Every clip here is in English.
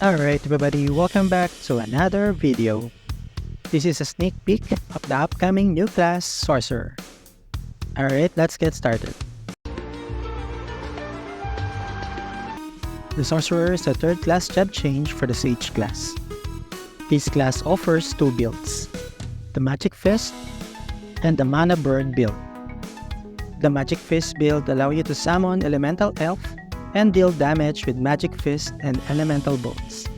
Alright everybody, welcome back to another video. This is a sneak peek of the upcoming new class, Sorcerer. Alright, let's get started. The Sorcerer is the third class job change for the Sage class. This class offers two builds, the Magic Fist and the Mana Burn build. The Magic Fist build allows you to summon Elemental Elf and deal damage with Magic Fist and Elemental Bolts.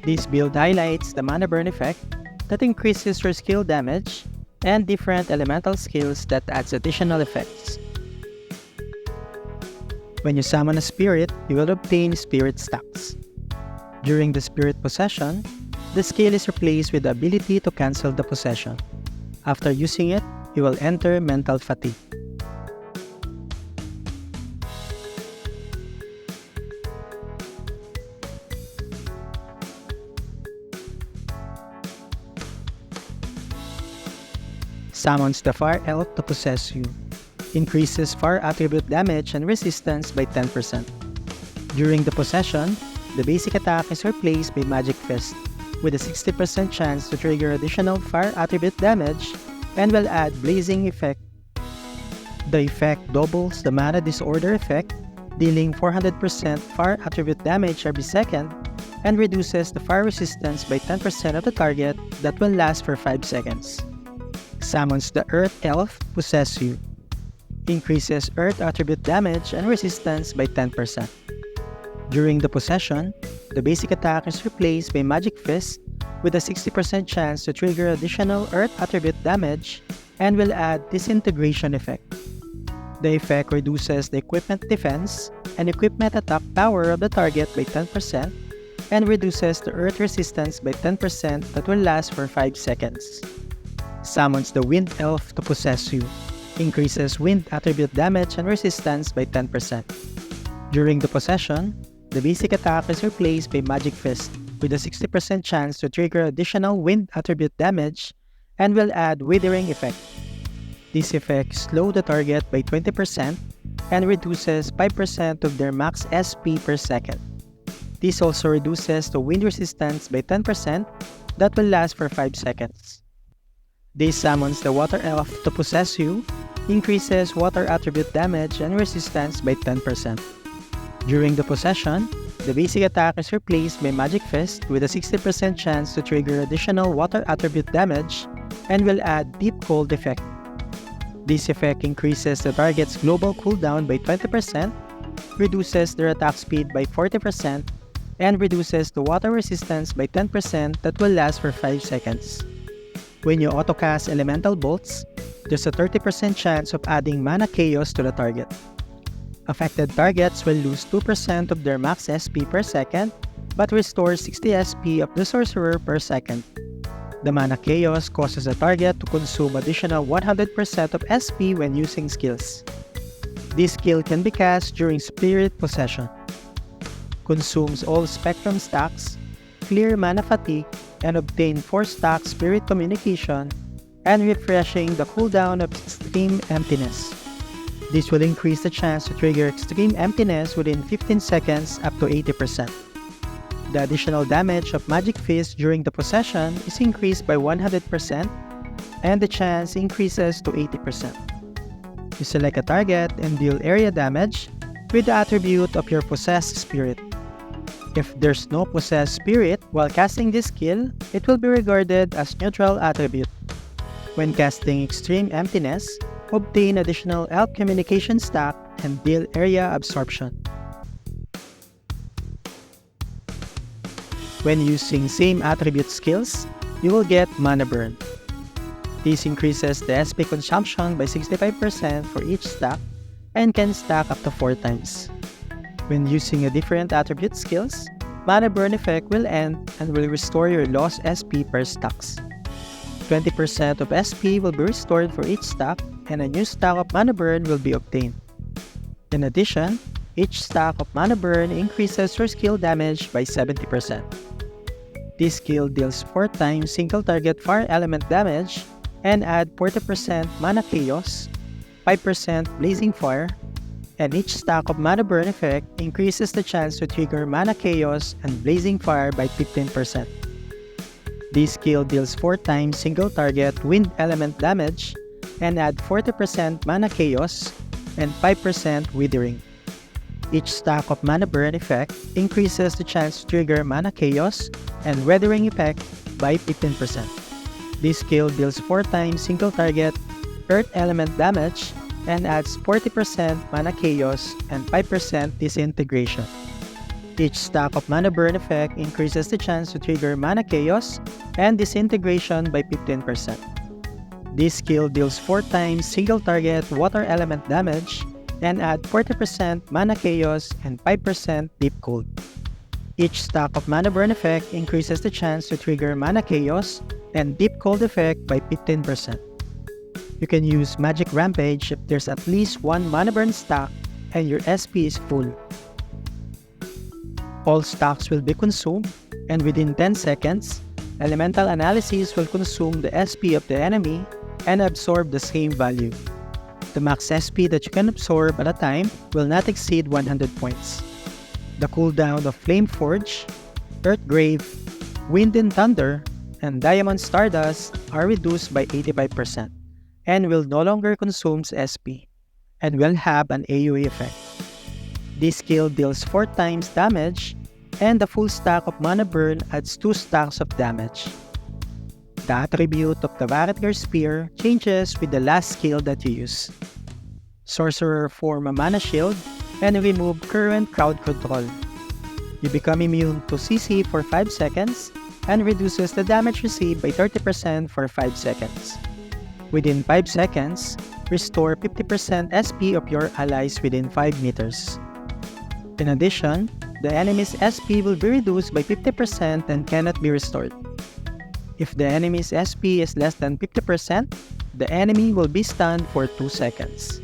This build highlights the Mana Burn effect that increases your skill damage and different elemental skills that adds additional effects. When you summon a spirit, you will obtain spirit stacks. During the spirit possession, the skill is replaced with the ability to cancel the possession. After using it, you will enter mental fatigue. Summons the Fire Elf to possess you. Increases fire attribute damage and resistance by 10%. During the possession, the basic attack is replaced by Magic Fist, with a 60% chance to trigger additional fire attribute damage and will add Blazing effect. The effect doubles the Mana Disorder effect, dealing 400% fire attribute damage every second, and reduces the fire resistance by 10% of the target that will last for 5 seconds. Summons the Earth Elf to possess you. Increases Earth attribute damage and resistance by 10%. During the possession, the basic attack is replaced by Magic Fist with a 60% chance to trigger additional Earth attribute damage and will add Disintegration effect. The effect reduces the equipment defense and equipment attack power of the target by 10% and reduces the Earth resistance by 10% that will last for 5 seconds. Summons the Wind Elf to possess you. Increases wind attribute damage and resistance by 10%. During the possession, the basic attack is replaced by Magic Fist with a 60% chance to trigger additional wind attribute damage and will add Withering effect. This effect slows the target by 20% and reduces 5% of their max SP per second. This also reduces the wind resistance by 10% that will last for 5 seconds. This summons the Water Elf to possess you, increases water attribute damage and resistance by 10%. During the possession, the basic attack is replaced by Magic Fist with a 60% chance to trigger additional water attribute damage and will add Deep Cold effect. This effect increases the target's global cooldown by 20%, reduces their attack speed by 40%, and reduces the water resistance by 10% that will last for 5 seconds. When you autocast Elemental Bolts, there's a 30% chance of adding Mana Chaos to the target. Affected targets will lose 2% of their max SP per second, but restore 60 SP of the Sorcerer per second. The Mana Chaos causes a target to consume additional 100% of SP when using skills. This skill can be cast during Spirit Possession. Consumes all Spectrum stacks, clear Mana Fatigue, and obtain 4 stack Spirit Communication, and refreshing the cooldown of Extreme Emptiness. This will increase the chance to trigger Extreme Emptiness within 15 seconds up to 80%. The additional damage of Magic Fist during the possession is increased by 100%, and the chance increases to 80%. You select a target and deal area damage with the attribute of your possessed spirit. If there's no possessed spirit while casting this skill, it will be regarded as neutral attribute. When casting Extreme Emptiness, obtain additional Elf Communication stack and deal area absorption. When using same attribute skills, you will get Mana Burn. This increases the SP consumption by 65% for each stack and can stack up to 4 times. When using a different attribute skills, Mana Burn effect will end and will restore your lost SP per stacks. 20% of SP will be restored for each stack and a new stack of Mana Burn will be obtained. In addition, each stack of Mana Burn increases your skill damage by 70%. This skill deals 4 times single target fire element damage and add 40% Mana Chaos, 5% Blazing Fire, and each stack of mana burn effect increases the chance to trigger mana chaos and blazing fire by 15%. This skill deals 4 times single target wind element damage and add 40% mana chaos and 5% withering. Each stack of mana burn effect increases the chance to trigger mana chaos and withering effect by 15%. This skill deals 4 times single target earth element damage and adds 40% mana chaos and 5% disintegration. Each stack of mana burn effect increases the chance to trigger mana chaos and disintegration by 15%. This skill deals 4 times single target water element damage and add 40% mana chaos and 5% deep cold. Each stack of mana burn effect increases the chance to trigger mana chaos and deep cold effect by 15%. You can use Magic Rampage if there's at least 1 mana burn stack and your SP is full. All stacks will be consumed, and within 10 seconds, Elemental Analysis will consume the SP of the enemy and absorb the same value. The max SP that you can absorb at a time will not exceed 100 points. The cooldown of Flame Forge, Earthgrave, Wind and Thunder, and Diamond Stardust are reduced by 85%. And will no longer consume SP, and will have an AoE effect. This skill deals 4 times damage, and the full stack of mana burn adds 2 stacks of damage. The attribute of the Varetigar Spear changes with the last skill that you use. Sorcerer form a mana shield and remove current crowd control. You become immune to CC for 5 seconds and reduces the damage received by 30% for 5 seconds. Within 5 seconds, restore 50% SP of your allies within 5 meters. In addition, the enemy's SP will be reduced by 50% and cannot be restored. If the enemy's SP is less than 50%, the enemy will be stunned for 2 seconds.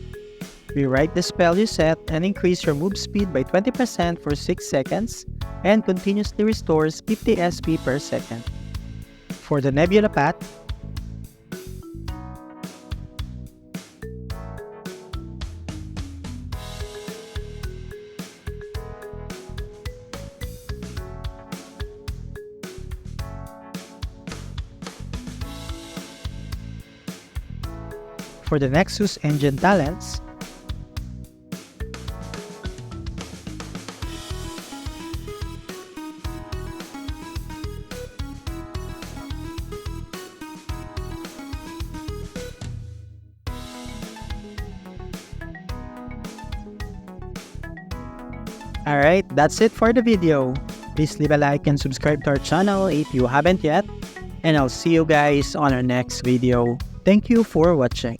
Rewrite the spell you set and increase your move speed by 20% for 6 seconds and continuously restores 50 SP per second. For the Nebula Path, for the Nexus engine talents, alright, that's it for the video. Please leave a like and subscribe to our channel if you haven't yet. And I'll see you guys on our next video. Thank you for watching.